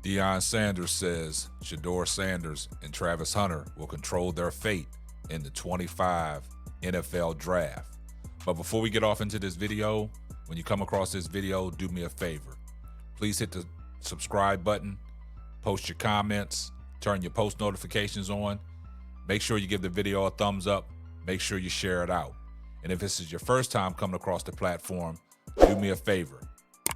Deion Sanders says Shedeur Sanders and Travis Hunter will control their fate in the 25 NFL draft. But before we get off into this video, when you come across this video, do me a favor. Please hit the subscribe button, post your comments, turn your post notifications on. Make sure you give the video a thumbs up. Make sure you share it out. And if this is your first time coming across the platform, do me a favor.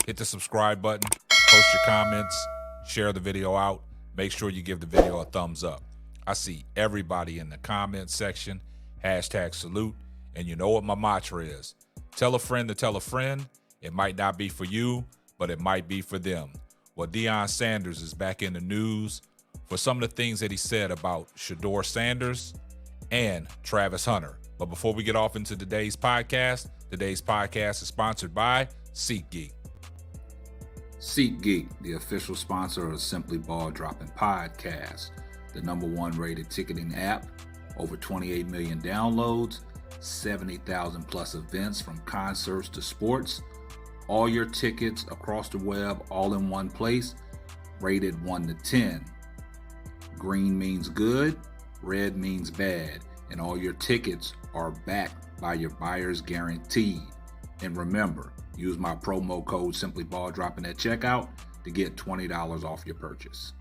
Hit the subscribe button, post your comments, share the video out. Make sure you give the video a thumbs up. I see everybody in the comment section, #salute. And you know what my mantra is. Tell a friend to tell a friend. It might not be for you, but it might be for them. Well, Deion Sanders is back in the news for some of the things that he said about Shedeur Sanders and Travis Hunter. But before we get off into today's podcast is sponsored by SeatGeek. SeatGeek, the official sponsor of Simply Ball Dropping Podcast, the #1 rated ticketing app, over 28 million downloads, 70,000 plus events from concerts to sports, all your tickets across the web, all in one place, rated 1 to 10. Green means good, red means bad, and all your tickets are backed by your buyer's guarantee. And remember, use my promo code SimplyBallDropping at checkout to get $20 off your purchase.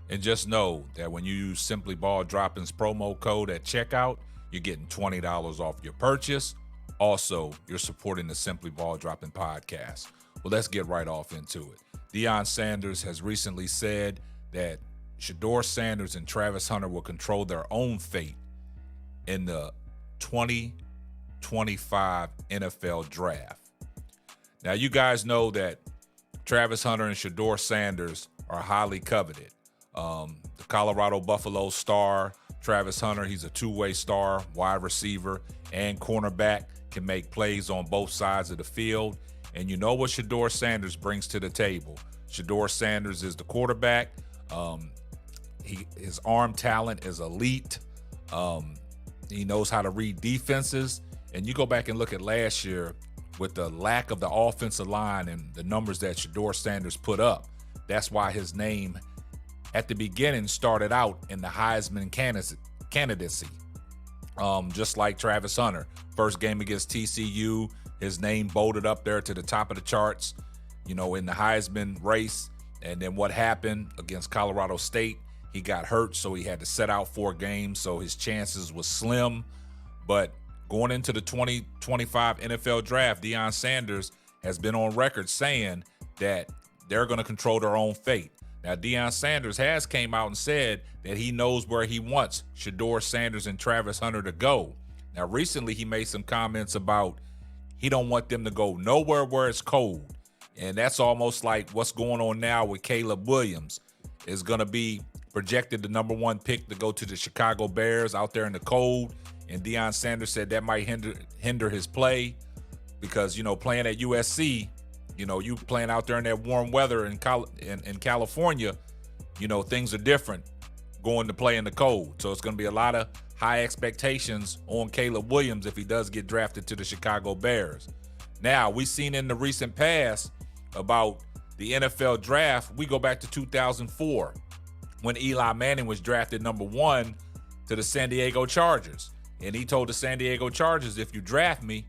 And just know that when you use Simply Ball Dropping's promo code at checkout, you're getting $20 off your purchase. Also, you're supporting the Simply Ball Dropping podcast. Well, let's get right off into it. Deion Sanders has recently said that Shedeur Sanders and Travis Hunter will control their own fate in the 2025 NFL draft. Now, you guys know that Travis Hunter and Shedeur Sanders are highly coveted. The Colorado Buffalo star, Travis Hunter, he's a two-way star, wide receiver and cornerback, can make plays on both sides of the field. And you know what Shedeur Sanders brings to the table. Shedeur Sanders is the quarterback. His arm talent is elite. He knows how to read defenses. And you go back and look at last year with the lack of the offensive line and the numbers that Shedeur Sanders put up. That's why his name at the beginning started out in the Heisman candidacy. Just like Travis Hunter. First game against TCU, his name bolted up there to the top of the charts, in the Heisman race. And then what happened against Colorado State? He got hurt, so he had to set out 4 games, so his chances was slim. But going into the 2025 NFL draft, Deion Sanders has been on record saying that they're going to control their own fate. Now, Deion Sanders has came out and said that he knows where he wants Shedeur Sanders and Travis Hunter to go. Now, recently he made some comments about he don't want them to go nowhere where it's cold. And that's almost like what's going on now with Caleb Williams. Is going to be projected the #1 pick to go to the Chicago Bears out there in the cold. And Deion Sanders said that might hinder his play because, playing at USC, you playing out there in that warm weather in California, things are different going to play in the cold. So it's going to be a lot of high expectations on Caleb Williams if he does get drafted to the Chicago Bears. Now, we've seen in the recent past about the NFL draft. We go back to 2004 when Eli Manning was drafted #1 to the San Diego Chargers. And he told the San Diego Chargers, if you draft me,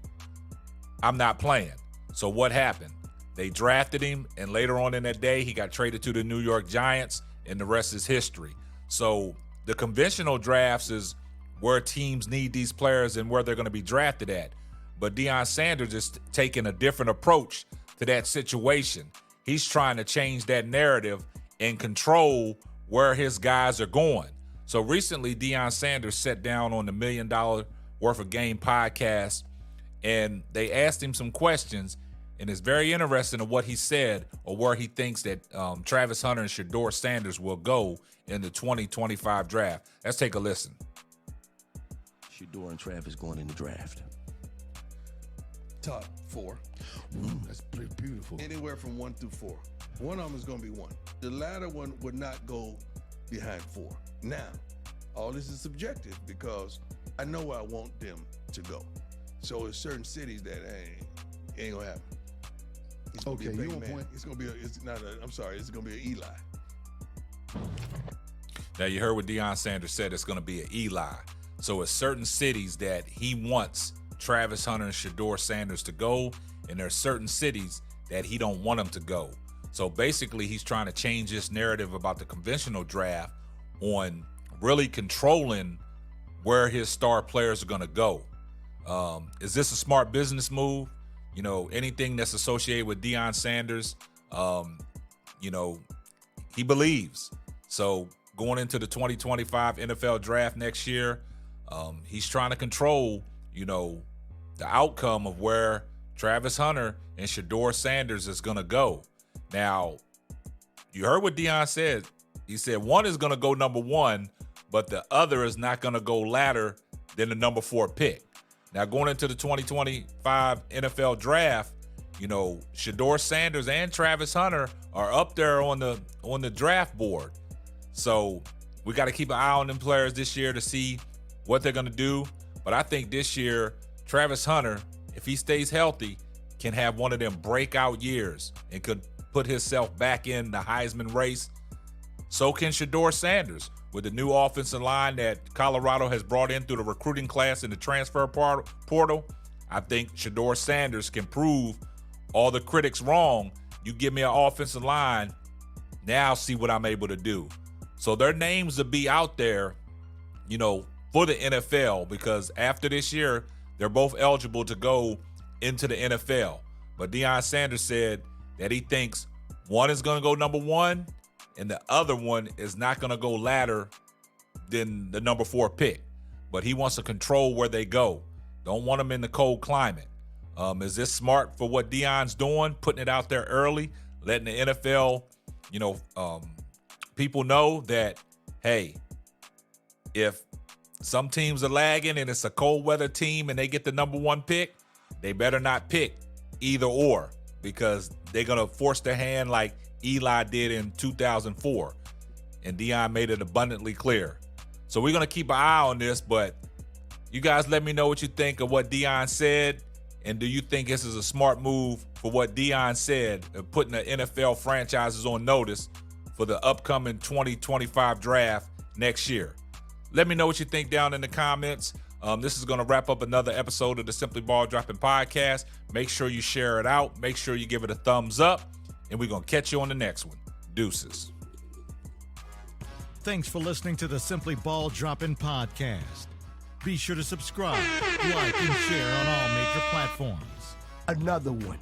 I'm not playing. So what happened? They drafted him, and later on in that day, he got traded to the New York Giants, and the rest is history. So the conventional drafts is where teams need these players and where they're going to be drafted at. But Deion Sanders is taking a different approach to that situation. He's trying to change that narrative and control where his guys are going. So recently, Deion Sanders sat down on the $1 Million Worth of Game podcast, and they asked him some questions. And it's very interesting of what he said or where he thinks that Travis Hunter and Shedeur Sanders will go in the 2025 draft. Let's take a listen. Shedeur and Travis going in the draft. Top 4. That's pretty beautiful. Anywhere from 1 through 4. One of them is going to be 1. The latter one would not go behind 4. Now, all this is subjective because I know where I want them to go. So there's certain cities that ain't going to happen. He's gonna Okay, be a you big on man. point. It's gonna be I'm sorry, it's gonna be an Eli. Now, you heard what Deion Sanders said. It's going to be an Eli. So it's certain cities that he wants Travis Hunter and Shedeur Sanders to go, and there are certain cities that he don't want them to go. So basically, he's trying to change this narrative about the conventional draft on really controlling where his star players are going to go. Is this a smart business move? You know, anything that's associated with Deion Sanders, you know, he believes. So going into the 2025 NFL draft next year, he's trying to control, you know, the outcome of where Travis Hunter and Shedeur Sanders is going to go. Now, you heard what Deion said. He said one is going to go number 1, but the other is not going to go later than the number 4 pick. Now, going into the 2025 NFL draft, you know, Shedeur Sanders and Travis Hunter are up there on the draft board. So we got to keep an eye on them players this year to see what they're going to do. But I think this year, Travis Hunter, if he stays healthy, can have one of them breakout years and could put himself back in the Heisman race. So can Shedeur Sanders with the new offensive line that Colorado has brought in through the recruiting class and the transfer portal. I think Shedeur Sanders can prove all the critics wrong. You give me an offensive line, now see what I'm able to do. So their names will be out there, you know, for the NFL, because after this year, they're both eligible to go into the NFL. But Deion Sanders said that he thinks one is going to go number 1 and the other one is not going to go later than the number 4 pick. But he wants to control where they go. Don't want them in the cold climate. Is this smart for what Deion's doing, putting it out there early, letting the NFL, you know, people know that, hey, if some teams are lagging and it's a cold weather team and they get the number 1 pick, they better not pick either or, because they're going to force their hand like Eli did in 2004. And Deion made it abundantly clear. So we're going to keep an eye on this, but you guys let me know what you think of what Deion said. And do you think this is a smart move for what Deion said of putting the NFL franchises on notice for the upcoming 2025 draft next year? Let me know what you think down in the comments. This is going to wrap up another episode of the Simply Ball Dropping Podcast. Make sure you share it out. Make sure you give it a thumbs up. And we're going to catch you on the next one. Deuces. Thanks for listening to the Simply Ball Dropping Podcast. Be sure to subscribe, like, and share on all major platforms. Another one.